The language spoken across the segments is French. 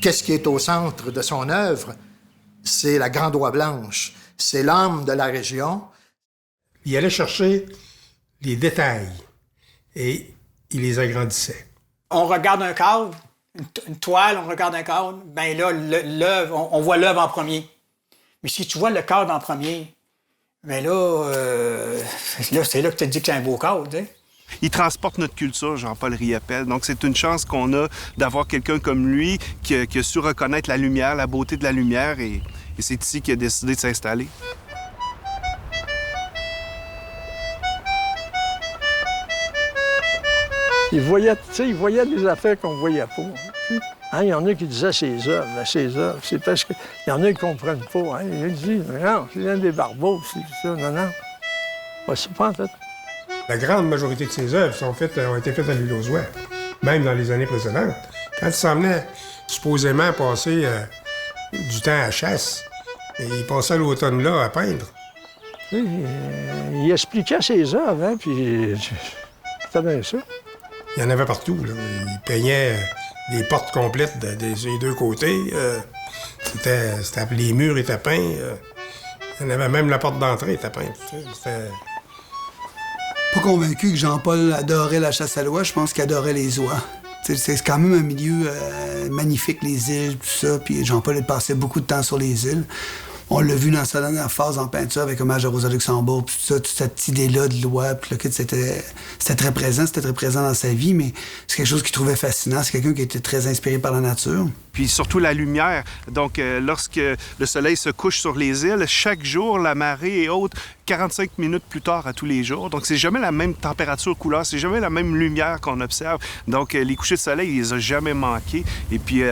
qu'est-ce qui est au centre de son œuvre? C'est la grande oie blanche. C'est l'âme de la région. Il allait chercher les détails et il les agrandissait. On regarde un cadre, une toile, on regarde un cadre, bien là, l'œuvre, on voit l'œuvre en premier. Mais si tu vois le cadre en premier, bien là, c'est là que tu te dis que c'est un beau cadre, tu sais. Il transporte notre culture, Jean-Paul Riopelle. Donc, c'est une chance qu'on a d'avoir quelqu'un comme lui qui a su reconnaître la lumière, la beauté de la lumière, et c'est ici qu'il a décidé de s'installer. Il voyait des affaires qu'on ne voyait pas. Hein, il y en a qui disaient ses œuvres. C'est parce qu'il y en a qui ne comprennent pas. Hein. Ils disent, non, c'est un des barbeaux, c'est ça. Non. Ouais, c'est pas en fait. La grande majorité de ses œuvres ont été faites à l'huile aux oies, même dans les années précédentes. Quand il s'en venait supposément passer du temps à chasse, et il passait l'automne là à peindre. Il expliquait ses œuvres, hein, puis c'était bien ça. Il y en avait partout, là. Il peignait des portes complètes des deux côtés. Les murs étaient peints. Il y en avait même la porte d'entrée était peinte. C'était... Pas convaincu que Jean-Paul adorait la chasse à l'oie, je pense qu'il adorait les oies. C'est quand même un milieu magnifique, les îles, tout ça, puis Jean-Paul passait beaucoup de temps sur les îles. On l'a vu dans sa dernière phase en peinture avec Hommage à Rosa Luxembourg, puis tout ça, toute cette idée-là de l'oie, puis c'était très présent dans sa vie, mais c'est quelque chose qu'il trouvait fascinant. C'est quelqu'un qui était très inspiré par la nature. Puis surtout la lumière. Donc, lorsque le soleil se couche sur les îles, chaque jour, la marée est haute 45 minutes plus tard à tous les jours. Donc, c'est jamais la même température, couleur, c'est jamais la même lumière qu'on observe. Donc, les couchers de soleil, il les a jamais manqués. Et puis,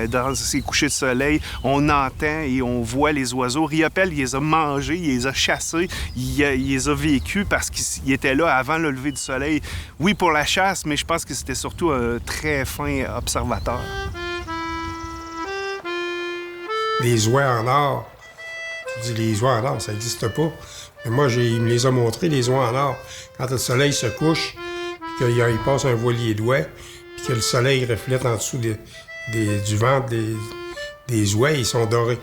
dans ces couchers de soleil, on entend et on voit les oiseaux. Riopelle, il les a mangés, il les a chassés, il les a vécus parce qu'il était là avant le lever du soleil. Oui, pour la chasse, mais je pense que c'était surtout un très fin observateur. Les oies en or. Tu dis les oies en or, ça n'existe pas. Mais moi, il me les a montrés, les oies en or. Quand le soleil se couche, puis qu'il passe un voilier d'oies, puis que le soleil reflète en dessous du ventre des oies, ils sont dorés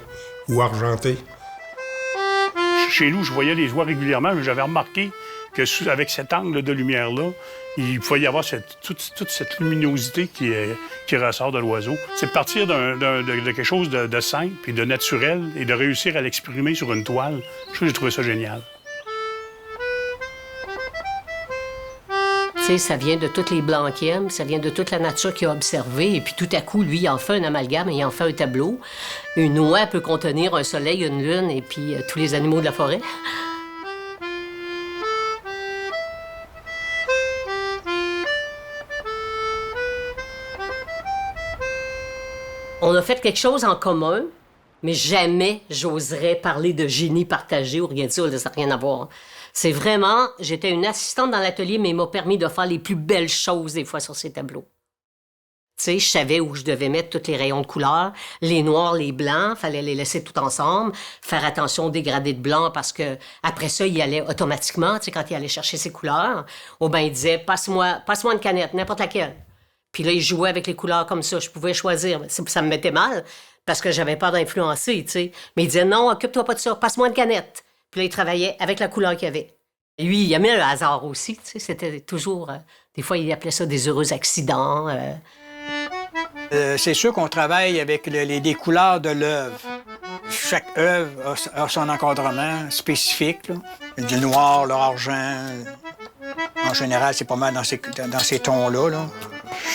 ou argentés. Chez nous, je voyais les oies régulièrement, mais j'avais remarqué qu'avec cet angle de lumière-là, il pouvait y avoir toute cette luminosité qui ressort de l'oiseau. C'est de partir de quelque chose de simple et de naturel et de réussir à l'exprimer sur une toile. J'ai trouvé ça génial. Tu sais, ça vient de tous les blancs qu'il aime, ça vient de toute la nature qu'il a observée. Et puis tout à coup, lui, il en fait un amalgame et il en fait un tableau. Une oie peut contenir un soleil, une lune et puis tous les animaux de la forêt. On a fait quelque chose en commun, mais jamais j'oserais parler de génie partagé ou rien de ça, ça n'a rien à voir. C'est vraiment, j'étais une assistante dans l'atelier, mais il m'a permis de faire les plus belles choses des fois sur ces tableaux. Tu sais, je savais où je devais mettre tous les rayons de couleur, les noirs, les blancs, fallait les laisser tout ensemble, faire attention aux dégradés de blanc parce que après ça, il allait automatiquement, tu sais, quand il allait chercher ses couleurs, ou bien il disait, passe-moi une canette, n'importe laquelle. Puis là, il jouait avec les couleurs comme ça. Je pouvais choisir. Ça me mettait mal parce que j'avais peur d'influencer, tu sais. Mais il disait, non, occupe-toi pas de ça, passe-moi une canette. Puis là, il travaillait avec la couleur qu'il y avait. Et lui, il aimait le hasard aussi, tu sais. C'était toujours... des fois, il appelait ça des heureux accidents. C'est sûr qu'on travaille avec les couleurs de l'œuvre. Chaque œuvre a son encadrement spécifique, là. Du noir, l'argent. En général, c'est pas mal dans ces tons-là, là.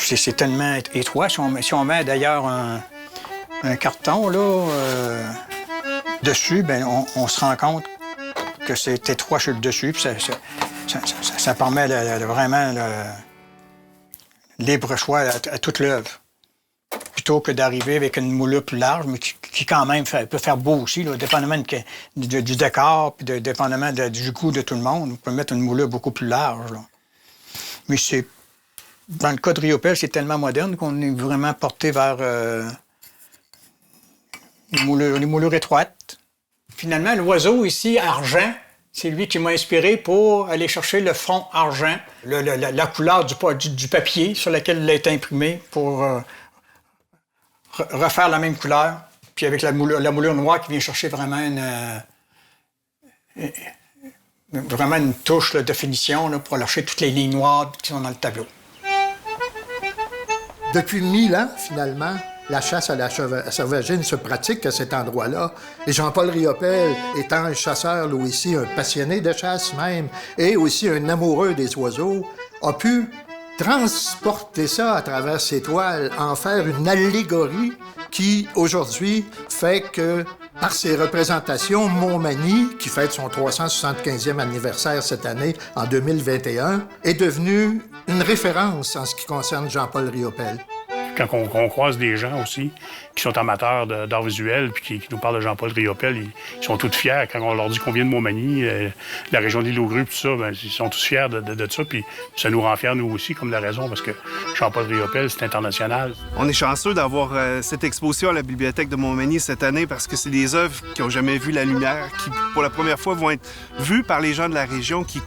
C'est tellement étroit. Si on met d'ailleurs un carton là, dessus, bien, on se rend compte que c'est étroit sur le dessus. Puis ça permet vraiment le libre choix à toute l'œuvre. Plutôt que d'arriver avec une moulure plus large, mais qui quand même peut faire beau aussi, là, dépendamment du décor, puis dépendamment du goût de tout le monde. On peut mettre une moulure beaucoup plus large, là. Mais dans le cas de Riopelle, c'est tellement moderne qu'on est vraiment porté vers les moulures étroites. Finalement, l'oiseau ici, argent, c'est lui qui m'a inspiré pour aller chercher le fond argent, la couleur du papier sur lequel il a été imprimé pour refaire la même couleur, puis avec la moulure noire qui vient chercher vraiment une touche là, de finition là, pour lâcher toutes les lignes noires qui sont dans le tableau. Depuis 1000 ans, finalement, la chasse à la sauvagine se pratique à cet endroit-là. Et Jean-Paul Riopelle, étant un chasseur, lui aussi, un passionné de chasse même, et aussi un amoureux des oiseaux, a pu transporter ça à travers ses toiles, en faire une allégorie qui, aujourd'hui, fait que, par ses représentations, Montmagny, qui fête son 375e anniversaire cette année, en 2021, est devenu une référence en ce qui concerne Jean-Paul Riopelle. Quand on croise des gens aussi qui sont amateurs d'art visuel puis qui nous parlent de Jean-Paul Riopelle, ils sont tous fiers. Quand on leur dit qu'on vient de Montmagny, la région d'Île aux Grues, tout ça, ben, ils sont tous fiers de ça. Puis ça nous rend fiers, nous aussi, comme la raison, parce que Jean-Paul Riopelle, c'est international. On est chanceux d'avoir cette exposition à la Bibliothèque de Montmagny cette année parce que c'est des œuvres qui n'ont jamais vu la lumière, qui, pour la première fois, vont être vues par les gens de la région qui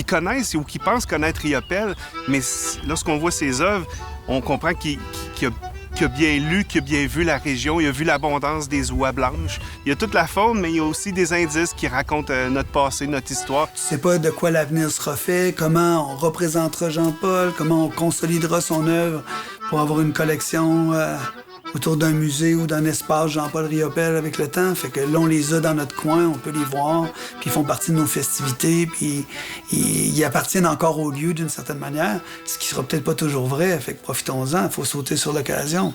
connaissent ou qui pensent connaître Riopelle. Mais lorsqu'on voit ces œuvres, on comprend qu'il a bien lu, qu'il a bien vu la région, il a vu l'abondance des oies blanches. Il y a toute la faune, mais il y a aussi des indices qui racontent notre passé, notre histoire. Tu sais pas de quoi l'avenir sera fait, comment on représentera Jean-Paul, comment on consolidera son œuvre pour avoir une collection autour d'un musée ou d'un espace Jean-Paul Riopelle avec le temps. Fait que là, on les a dans notre coin, on peut les voir, puis ils font partie de nos festivités, puis ils appartiennent encore au lieu d'une certaine manière, ce qui sera peut-être pas toujours vrai. Fait que profitons-en, il faut sauter sur l'occasion.